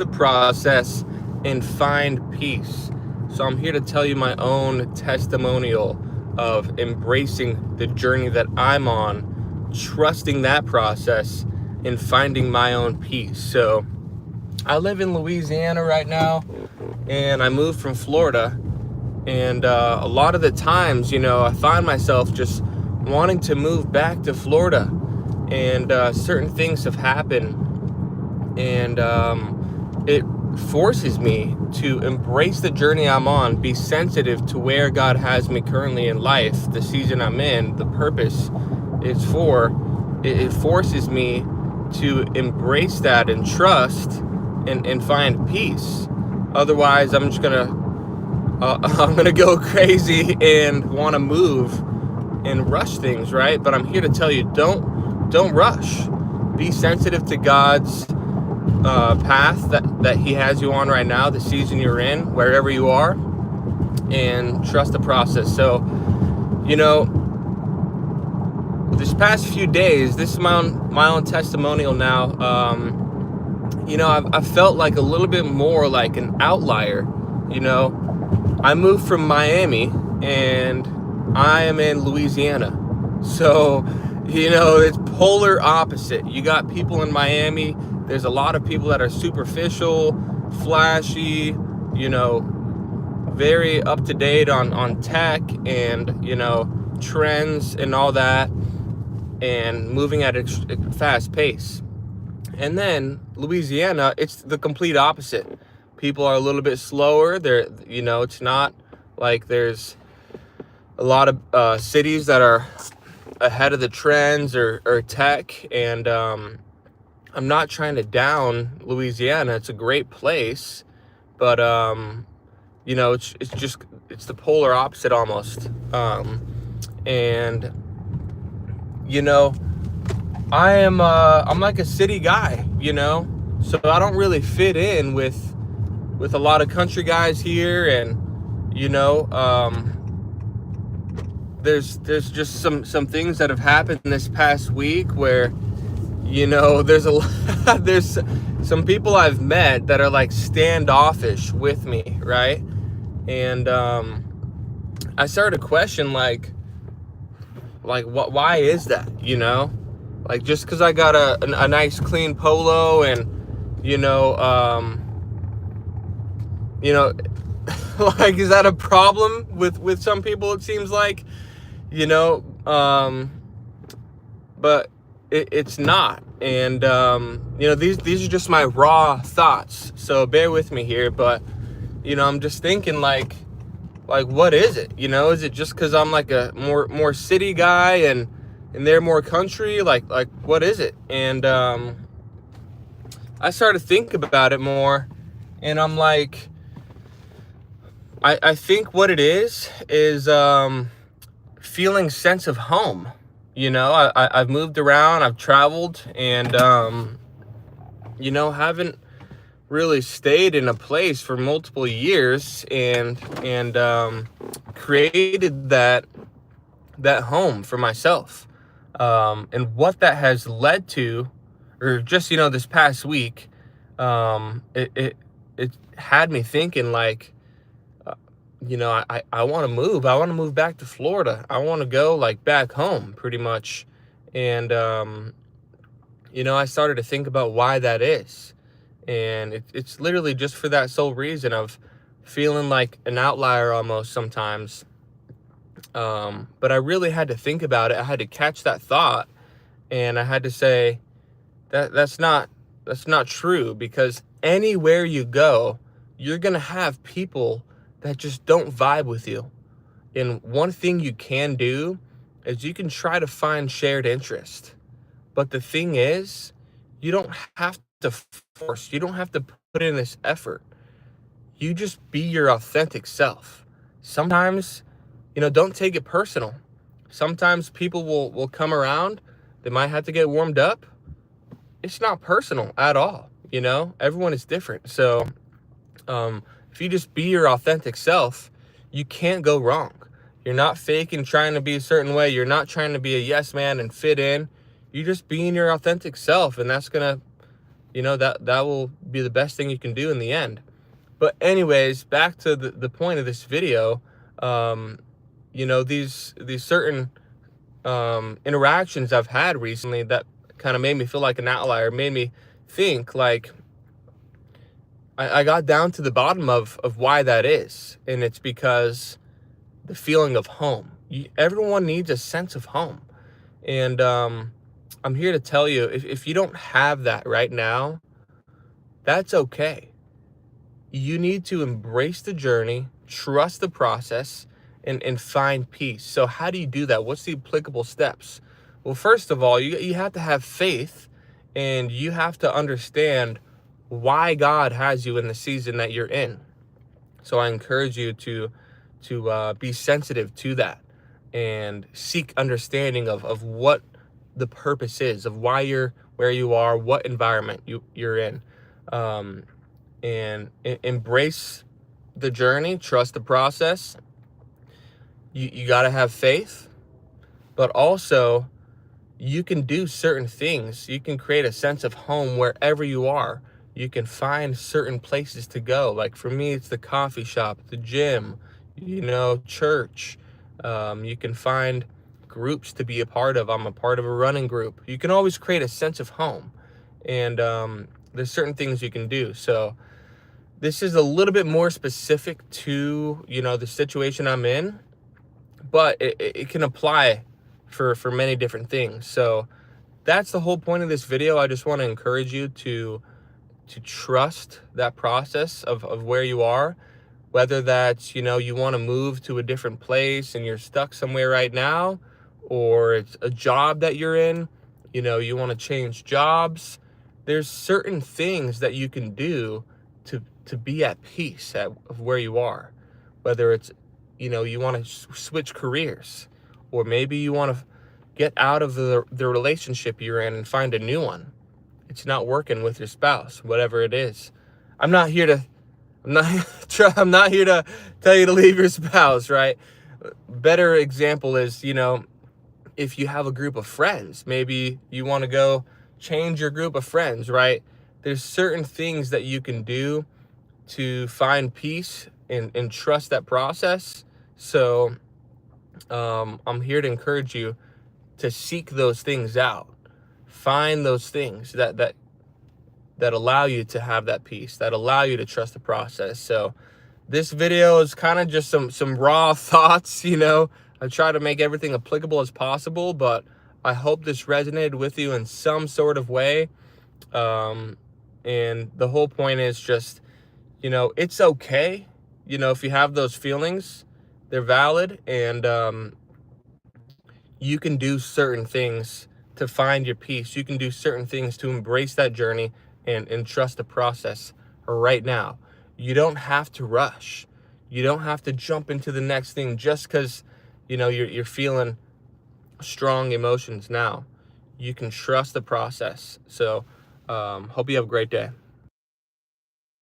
the process and find peace. So I'm here to tell you my own testimonial of embracing the journey that I'm on, trusting that process, and finding my own peace. So I live in Louisiana right now, and I moved from Florida. And a lot of the times, I find myself just wanting to move back to Florida. And certain things have happened, and it forces me to embrace the journey I'm on, be sensitive to where God has me currently in life, the season I'm in, the purpose it's for. It forces me to embrace that and trust and find peace. Otherwise, I'm gonna go crazy and want to move and rush things, right? But I'm here to tell you, don't rush. Be sensitive to God's path that He has you on right now, the season you're in, wherever you are, and trust the process. So, this past few days, this is my own testimonial now. I've felt like a little bit more like an outlier. I moved from Miami and I am in Louisiana. So, it's polar opposite. You got people in Miami. There's a lot of people that are superficial, flashy, very up to date on tech and, trends and all that, and moving at a fast pace. And then Louisiana, it's the complete opposite. People are a little bit slower. It's not like there's a lot of cities that are ahead of the trends or tech. And I'm not trying to down Louisiana. It's a great place, but it's the polar opposite almost. And I'm like a city guy, so I don't really fit in with a lot of country guys here. And there's just some things that have happened this past week where there's there's some people I've met that are like standoffish with me, right? And I started to question like what, why is that? Like, just because I got a nice clean polo and like, is that a problem with some people? It seems like, but it's not. And these are just my raw thoughts, so bear with me here. But I'm just thinking like what is it? Is it just because I'm like a more city guy and they're more country? Like what is it? And I started to think about it more, and I'm like, I think what it is feeling sense of home. I've moved around, I've traveled, and haven't really stayed in a place for multiple years, and created that home for myself. And what that has led to, or just this past week, it had me thinking like, I want to move. I want to move back to Florida. I want to go like back home pretty much. And, I started to think about why that is. And it's literally just for that sole reason of feeling like an outlier almost sometimes. But I really had to think about it. I had to catch that thought, and I had to say that's not true, because anywhere you go, you're going to have people that just don't vibe with you. And one thing you can do is you can try to find shared interest. But the thing is, you don't have to force, you don't have to put in this effort. You just be your authentic self. Sometimes, don't take it personal. Sometimes people will come around, they might have to get warmed up. It's not personal at all. Everyone is different. So if you just be your authentic self, you can't go wrong. You're not faking trying to be a certain way. You're not trying to be a yes man and fit in. You're just being your authentic self, and that's gonna you know, that will be the best thing you can do in the end. But anyways, back to the point of this video. You know, these certain interactions I've had recently that kind of made me feel like an outlier, made me think like I got down to the bottom of why that is. And it's because the feeling of home. Everyone needs a sense of home. And I'm here to tell you, if you don't have that right now, that's okay. You need to embrace the journey, trust the process, and find peace. So how do you do that? What's the applicable steps? Well, first of all, you have to have faith, and you have to understand why God has you in the season that you're in. So I encourage you to be sensitive to that and seek understanding of what the purpose is, of why you're where you are, what environment you're in. And embrace the journey, trust the process. You got to have faith, but also you can do certain things. You can create a sense of home wherever you are. You can find certain places to go. Like for me, it's the coffee shop, the gym, you know, church. You can find groups to be a part of. I'm a part of a running group. You can always create a sense of home, and there's certain things you can do. So this is a little bit more specific to, you know, the situation I'm in, but it can apply for many different things. So that's the whole point of this video. I just want to encourage you to trust that process of where you are, whether that's, you know, you want to move to a different place and you're stuck somewhere right now, or it's a job that you're in, you know, you want to change jobs. There's certain things that you can do to be at peace of where you are, whether it's, you know, you want to switch careers, or maybe you want to get out of the relationship you're in and find a new one. It's not working with your spouse, whatever it is. I'm not here to tell you to leave your spouse, right? Better example is, you know, if you have a group of friends, maybe you want to go change your group of friends, right? There's certain things that you can do to find peace and trust that process. So I'm here to encourage you to seek those things out. Find those things that allow you to have that peace, that allow you to trust the process. So this video is kind of just some raw thoughts, you know. I try to make everything applicable as possible, but I hope this resonated with you in some sort of way. And the whole point is just, you know, it's okay. You know, if you have those feelings, they're valid, and you can do certain things to find your peace. You can do certain things to embrace that journey and trust the process right now. You don't have to rush. You don't have to jump into the next thing just because, you know, you're feeling strong emotions now. You can trust the process. So hope you have a great day.